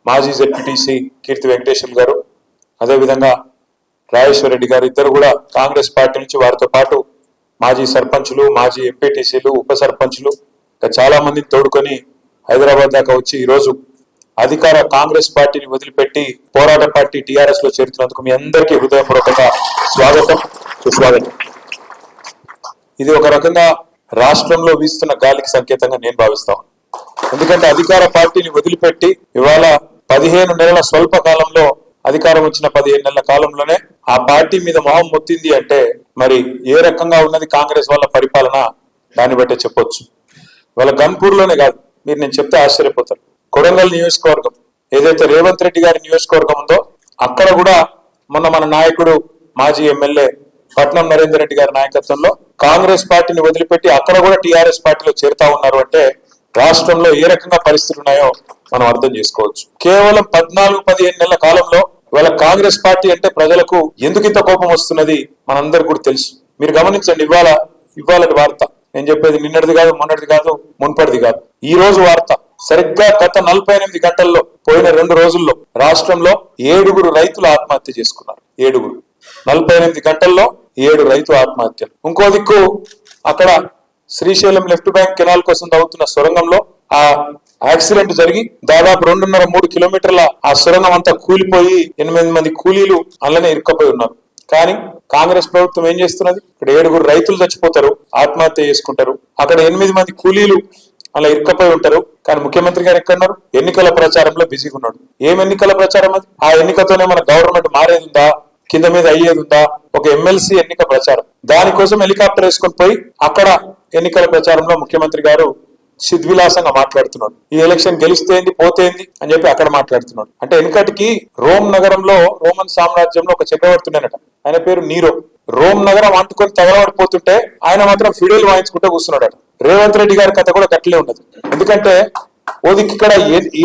మాజీ జెడ్పీటీసీ కీర్తి వెంకటేశ్వర్ గారు, అదేవిధంగా రాజేశ్వర రెడ్డి గారు ఇద్దరు కూడా కాంగ్రెస్ పార్టీ నుంచి, వారితో పాటు మాజీ సర్పంచులు, మాజీ ఎంపీటీసీలు, ఉప సర్పంచులు ఇంకా చాలా మందిని తోడుకొని హైదరాబాద్ దాకా వచ్చి ఈరోజు అధికార కాంగ్రెస్ పార్టీని వదిలిపెట్టి పోరాట పార్టీ టీఆర్ఎస్ లో చేరుతున్నందుకు మీ అందరికీ హృదయపూర్వక స్వాగతం, సుస్వాగతం. ఇది ఒక రకంగా రాష్ట్రంలో వీస్తున్న గాలికి సంకేతంగా నేను భావిస్తాను. ఎందుకంటే అధికార పార్టీని వదిలిపెట్టి ఇవాళ 15 నెలల స్వల్ప కాలంలో అధికారం వచ్చిన 15 నెలల కాలంలోనే ఆ పార్టీ మీద మొహం మొత్తింది అంటే మరి ఏ రకంగా ఉన్నది కాంగ్రెస్ వాళ్ళ పరిపాలన దాన్ని బట్టే చెప్పొచ్చు. వాళ్ళ గన్పూర్ లోనే కాదు, మీరు నేను చెప్తే ఆశ్చర్యపోతారు, కొడంగల్ నియోజకవర్గం ఏదైతే రేవంత్ రెడ్డి గారి నియోజకవర్గం ఉందో అక్కడ కూడా మొన్న మన నాయకుడు మాజీ ఎమ్మెల్యే పట్నం నరేందర్ రెడ్డి గారి నాయకత్వంలో కాంగ్రెస్ పార్టీని వదిలిపెట్టి అక్కడ కూడా టీఆర్ఎస్ పార్టీలో చేరుతా ఉన్నారు అంటే రాష్ట్రంలో ఏ రకంగా పరిస్థితులు ఉన్నాయో మనం అర్థం చేసుకోవచ్చు. కేవలం 14-15 నెలల కాలంలో ఇవాళ కాంగ్రెస్ పార్టీ అంటే ప్రజలకు ఎందుకు ఇంత కోపం వస్తున్నది మనందరికీ కూడా తెలుసు. మీరు గమనించండి, ఇవాళ వార్త నేను చెప్పేది నిన్నటిది కాదు, మొన్నటిది కాదు, మున్పటిది కాదు, ఈ రోజు వార్త. సరిగ్గా గత 48 గంటల్లో పోయిన 2 రోజుల్లో రాష్ట్రంలో 7 రైతులు ఆత్మహత్య చేసుకున్నారు. 48 గంటల్లో 7 రైతు ఆత్మహత్యలు. ఇంకో దిక్కు అక్కడ శ్రీశైలం లెఫ్ట్ బ్యాంక్ కెనాల్ కోసం తవ్వుతున్న సొరంగంలో ఆ యాక్సిడెంట్ జరిగి దాదాపు 2.5-3 కిలోమీటర్ల ఆ సొరంగం అంతా కూలిపోయి 8 మంది కూలీలు అలానే ఇరుక్కపోయి ఉన్నారు. కానీ కాంగ్రెస్ ప్రభుత్వం ఏం చేస్తున్నది? ఇక్కడ 7 రైతులు చచ్చిపోతారు, ఆత్మహత్య చేసుకుంటారు, అక్కడ 8 మంది కూలీలు అలా ఇరుక్కపోయి ఉంటారు. కానీ ముఖ్యమంత్రి గారు ఎక్కడున్నారు? ఎన్నికల ప్రచారంలో బిజీగా ఉన్నాడు. ఏం ఎన్నికల ప్రచారం అది? ఆ ఎన్నికతోనే మన గవర్నమెంట్ మారేది ఉందా, కింద మీద అయ్యేది ఉందా? ఒక ఎమ్మెల్సీ ఎన్నిక ప్రచారం, దానికోసం హెలికాప్టర్ వేసుకొని పోయి అక్కడ ఎన్నికల ప్రచారంలో ముఖ్యమంత్రి గారు సిద్విలాసంగా మాట్లాడుతున్నాడు. ఈ ఎలక్షన్ గెలిస్తేంది పోతేంది అని చెప్పి అక్కడ మాట్లాడుతున్నాడు. అంటే వెనకటికి రోమ్ నగరంలో, రోమన్ సామ్రాజ్యంలో ఒక చక్రవర్తి ఉన్నాడట, ఆయన పేరు నీరో. రోమ్ నగరం అంటుకొని తగలబడిపోతుంటే ఆయన మాత్రం ఫిడేలు వాయించుకుంటూ కూర్చున్నాడట. రేవంత్ రెడ్డి గారి కథ కూడా గట్లే ఉన్నది. ఎందుకంటే ఇక్కడ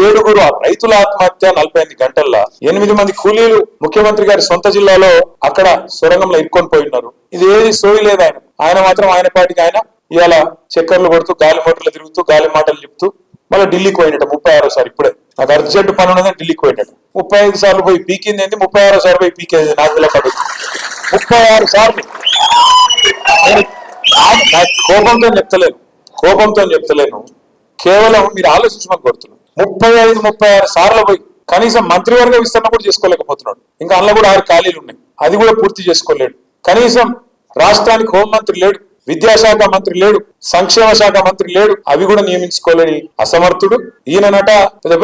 7 రైతుల ఆత్మహత్య 48 గంటల్లో, 8 మంది కూలీలు ముఖ్యమంత్రి గారి సొంత జిల్లాలో అక్కడ సొరంగంలో ఇరుక్కొని పోయి ఉన్నారు. ఇది ఏది సోయి లేదు. ఆయన మాత్రం ఆయన పాటికి ఆయన ఇవాళ చక్కర్లు కొడుతూ, గాలి మోటార్లు తిరుగుతూ, గాలి మాటలు చెప్తూ మళ్ళీ ఢిల్లీకి పోయినట్టు 36వ సారి. ఇప్పుడే నాకు అర్జెంట్ పని ఉన్నదని ఢిల్లీకి పోయినట్టు 35 సార్లు పోయి పీకింది ఏంది, 36వ సారి పోయి పీకేది నాకు ఇలా పడు 36 సార్లు. కోపంతో చెప్తలేను, కేవలం మీరు ఆలోచించమని కోరుతున్నాను. 35-36 సార్లు పోయి కనీసం మంత్రివర్గ విస్తరణ కూడా చేసుకోలేకపోతున్నాడు. ఇంకా అందులో కూడా 6 ఖాళీలు ఉన్నాయి, అది కూడా పూర్తి చేసుకోలేడు. కనీసం రాష్ట్రానికి హోంమంత్రి లేడు, విద్యాశాఖ మంత్రి లేడు, సంక్షేమ శాఖ మంత్రి లేడు, అవి కూడా నియమించుకోలేని అసమర్థుడు. ఈయననట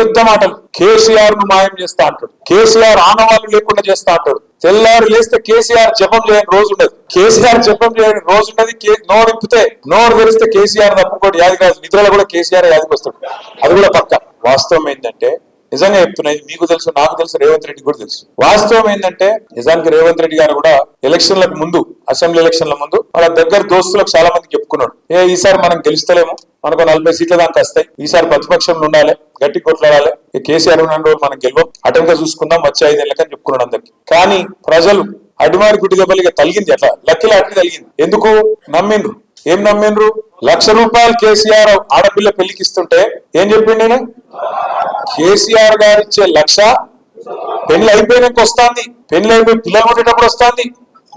పెద్ద మాటలు, కేసీఆర్ ను మాయం చేస్తా అంటాడు, కేసీఆర్ ఆనవాళ్ళు లేకుండా చేస్తా అంటాడు. తెల్లారు లేస్తే కేసీఆర్ జపం చేయని రోజు ఉండదు, కేసీఆర్ జపం చేయని రోజు ఉన్నది. నోరిప్పితే నోరు తెరిస్తే కేసీఆర్ తప్పుకోటి యాది కాదు, నిద్రలో కూడా కేసీఆర్ యాదికి వస్తాడు, అది కూడా పక్క. వాస్తవం ఏంటంటే, నిజంగా చెప్తున్నాయి, మీకు తెలుసు, నాకు తెలుసు, రేవంత్ రెడ్డి కూడా తెలుసు. వాస్తవం ఏంటంటే నిజానికి రేవంత్ రెడ్డి గారు కూడా ఎలక్షన్లకు ముందు, అసెంబ్లీ ఎలక్షన్ల ముందు వాళ్ళ దగ్గర దోస్తులకు చాలా మంది చెప్పుకున్నాడు, ఈసారి మనం గెలుస్తలేము, మనకు 40 సీట్ల దాకా వస్తాయి, ఈసారి ప్రతిపక్షంలో ఉండాలి, గట్టి కొట్లాడాలి, కేసీఆర్ ఉన్న రోజు మనం గెలవం, అటెంగా చూసుకుందాం వచ్చే 5 ఏళ్ళకని చెప్పుకున్నాడు అందరికి. కానీ ప్రజలు అడిమారి గుడ్డి దెబ్బలిగా తలిగింది, అట్లా లక్కీలో అట్టి తలిగింది. ఎందుకు నమ్మిండ్రు? ఏం నమ్మిండ్రు? ₹1,00,000 కేసీఆర్ ఆడపిల్ల పెళ్లికిస్తుంటే ఏం చెప్పిండు నేను? కేసీఆర్ గారు ఇచ్చే 1,00,000 పెళ్లి అయిపోయినాక వస్తుంది, పెళ్లి అయిపోయి పిల్లలు కొట్టేటప్పుడు వస్తుంది.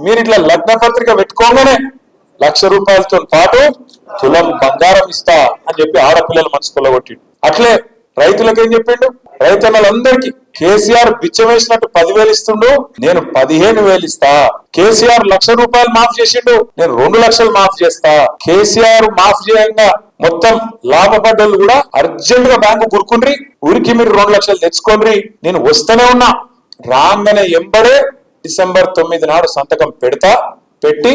మీరు ఇట్లా లగ్న పత్రిక పెట్టుకోగానే ₹1,00,000తో పాటు తులం బంగారం ఇస్తా అని చెప్పి ఆడపిల్లలు మనసు కొల్లగొట్టిండు. అట్లే రైతులకు ఏం చెప్పిండు? రైతన్నలందరికీ కేసీఆర్ బిచ్చం వేసినట్టు 10,000 ఇస్తుండు, నేను 15,000 ఇస్తా. కేసీఆర్ ₹1,00,000 మాఫ్ చేసిండు, నేను 2 లక్షలు మాఫ్ చేస్తా. కేసీఆర్ మాఫ్ చేయంగా మొత్తం లాభపడ్డలు కూడా అర్జెంట్ గా బ్యాంకు గురుకుండ్రి, ఊరికి మీరు 2 లక్షలు తెచ్చుకోండి, నేను వస్తూనే ఉన్నా. రాగానే ఎంబడే డిసెంబర్ 9 నాడు సంతకం పెట్టి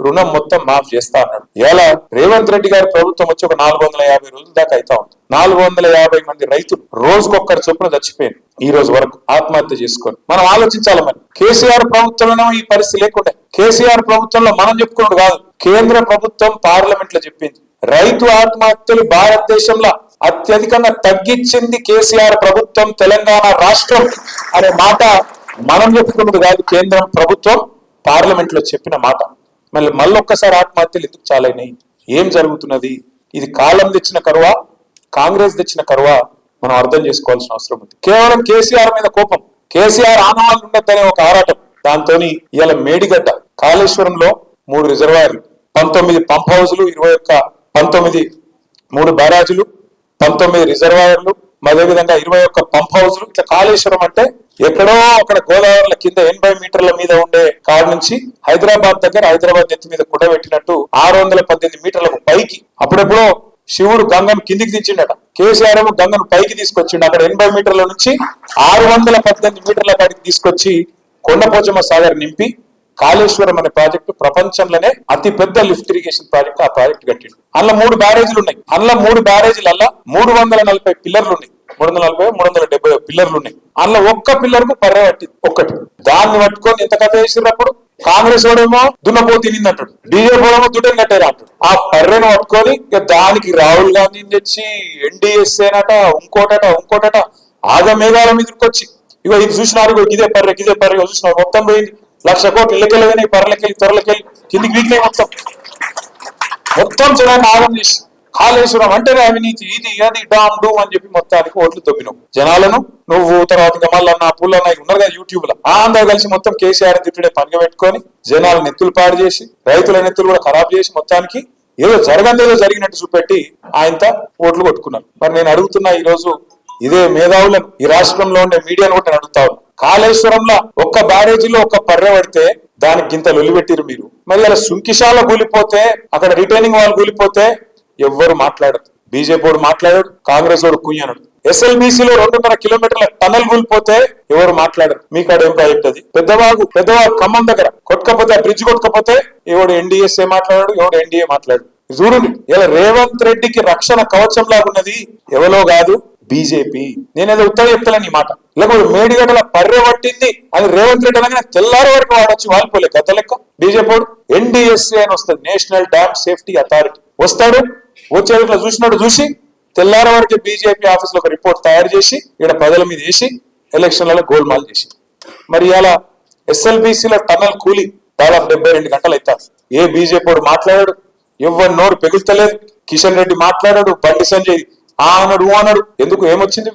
రుణం మొత్తం మాఫ్ చేస్తా అన్నాడు. ఇలా రేవంత్ రెడ్డి గారి ప్రభుత్వం వచ్చి ఒక 450 రోజుల దాకా అవుతా ఉంది. 450 మంది రైతులు రోజుకొక్కరు చొప్పున చచ్చిపోయింది ఈ రోజు వరకు ఆత్మహత్య చేసుకొని. మనం ఆలోచించాలి, మరి కేసీఆర్ ప్రభుత్వంలో ఈ పరిస్థితి లేకుండా, కేసీఆర్ ప్రభుత్వంలో మనం చెప్పుకున్నాడు కాదు, కేంద్ర ప్రభుత్వం పార్లమెంట్ లో చెప్పింది. రైతు ఆత్మహత్యలు భారతదేశంలో అత్యధికంగా తగ్గించింది కేసీఆర్ ప్రభుత్వం, తెలంగాణ రాష్ట్రం అనే మాట మనం చెప్పుకున్నది కాదు, కేంద్రం ప్రభుత్వం పార్లమెంట్ లో చెప్పిన మాట. మళ్ళొక్కసారి ఆత్మహత్యలు ఎందుకు చాలైనాయి? ఏం జరుగుతున్నది? ఇది కాలం తెచ్చిన కరువా, కాంగ్రెస్ తెచ్చిన కరువా, మనం అర్థం చేసుకోవాల్సిన అవసరం ఉంది. కేవలం కేసీఆర్ మీద కోపం, కేసీఆర్ ఆనవాళ్ళు ఉండొద్దనే ఒక ఆరాటం, దాంతో ఇవాళ మేడిగడ్డ కాళేశ్వరంలో 3 రిజర్వాయర్లు, 19 పంప్ హౌజులు, 19 3 బ్యారాజులు, 19 రిజర్వాయర్లు, అదేవిధంగా 21 పంప్ హౌజులు. ఇట్లా కాళేశ్వరం అంటే ఎక్కడో అక్కడ గోదావరిల కింద 80 మీటర్ల మీద ఉండే కాడ నుంచి హైదరాబాద్ దగ్గర హైదరాబాద్ నెత్తి మీద కుడబెట్టినట్టు 618 మీటర్లకు పైకి అప్పుడెప్పుడో శివుడు గంగను కిందికి దించిండట, కేసీఆర్ గంగను పైకి తీసుకొచ్చిండు. అక్కడ 80 మీటర్ల నుంచి 618 మీటర్ల కాడికి తీసుకొచ్చి కొండపోచమ్మ సాగర్ నింపి కాళేశ్వరం అనే ప్రాజెక్టు ప్రపంచంలోనే అతి పెద్ద లిఫ్ట్ ఇరిగేషన్ ప్రాజెక్ట్. ఆ ప్రాజెక్ట్ కట్టిండు. అందులో 3 బ్యారేజీలు ఉన్నాయి. అందులో 3 బ్యారేజీలల్లా 340 పిల్లర్లు ఉన్నాయి. 370 పిల్లర్లు ఉన్నాయి. అందులో ఒక్క పిల్లర్ కు పర్రె పట్టింది, ఒక్కటి. దాన్ని పట్టుకొని ఎంత కథ చేసినప్పుడు కాంగ్రెస్ వాడేమో దున్నపో తినింది అంటాడు, బీజేపీ వాడేమో దుడ్డని కట్టారు అంటాడు. ఆ పర్రెను పట్టుకొని ఇక దానికి రాహుల్ గాంధీని తెచ్చి ఎన్డీఎస్ఏనట ఇంకోటట ఆగమేఘాల మీదకి వచ్చి ఇగో ఇది చూసినారు, ఇదే పర్రె చూసినారు, మొత్తం పోయింది. 1,00,000 కోట్లు ఇళ్ళకెళ్ళగానే పర్రెలకెళ్ళి త్వరలకెళ్ళి కిందికి వీక్నే మొత్తం జనాన్ని ఆగం చేసి కాళేశ్వరం అంటేనే అవినీతి, ఇది అది డామ్ డూమ్ అని చెప్పి మొత్తానికి ఓట్లు దొబ్బినావు జనాలను. నువ్వు తర్వాత ఇంకా మళ్ళన్న పుల్లన్న ఉన్నారు కదా యూట్యూబ్ లో, అందరూ కలిసి మొత్తం కేసీఆర్ తిట్టుడే పనిగా పెట్టుకొని జనాల నెత్తులు పాడు చేసి రైతుల నెత్తులు కూడా ఖరాబ్ చేసి మొత్తానికి ఏదో జరిగినట్టు చూపెట్టి ఆయనతో ఓట్లు కొట్టుకున్నారు. మరి నేను అడుగుతున్నా ఈ రోజు ఇదే మేధావులను, ఈ రాష్ట్రంలో ఉండే మీడియాను కూడా నేను అడుగుతా ఉన్నా, కాళేశ్వరంలో ఒక్క బ్యారేజీలో ఒక్క పర్రె పడితే దానికి ఇంత లొల్లిపెట్టిరు మీరు. మరి అలా సుంకిశాల కూలిపోతే, అక్కడ రిటైనింగ్ వాళ్ళు కూలిపోతే ఎవ్వరు మాట్లాడరు. బీజేపీ వాడు మాట్లాడాడు, కాంగ్రెస్ వాడు కుయ్యన్నాడు. ఎస్ఎల్బీసీలో 2.5 కిలోమీటర్ల టనల్ కూలిపోతే ఎవరు మాట్లాడరు. మీకు ఏం ప్రాజెక్ట్ అది? పెద్దవాగు ఖమ్మం దగ్గర కొట్టుకపోతే, ఆ బ్రిడ్జ్ కొట్టుకపోతే ఎవడు ఎన్డీఎస్ఏ మాట్లాడాడు, ఎవడు ఎన్డీఏ మాట్లాడు. చూడండి, ఇలా రేవంత్ రెడ్డికి రక్షణ కవచం లాగున్నది ఎవరో కాదు, బీజేపీ. నేనేదో ఉత్తరం చెప్తాను ఈ మాట. లేకపోతే మేడిగడ్డల పర్రె పట్టింది అని రేవంత్ రెడ్డి అనగానే తెల్లారి వరకు వాడొచ్చి వాలిపోలే గత లెక్క. బీజేపీ వాడు ఎన్డీఎస్ఏ అని వస్తుంది, నేషనల్ డ్యామ్ సేఫ్టీ అథారిటీ. వస్తాడు, వచ్చే చూసినాడు, చూసి తెల్లారి వరకు బీజేపీ ఆఫీస్ లో ఒక రిపోర్ట్ తయారు చేసి ఇక్కడ ప్రజల మీద వేసి ఎలక్షన్లలో గోల్మాల్ చేసి, మరి ఇలా ఎస్ఎల్బీసీలో టన్నల్ కూలి దాదాపు 72 గంటలు అవుతారు. ఏ బీజేపీ వాడు మాట్లాడాడు, ఎవరి నోరు పెగులుతలేదు. కిషన్ రెడ్డి మాట్లాడాడు, బండి సంజయ్ అన్నాడు ఎందుకు ఏమొచ్చింది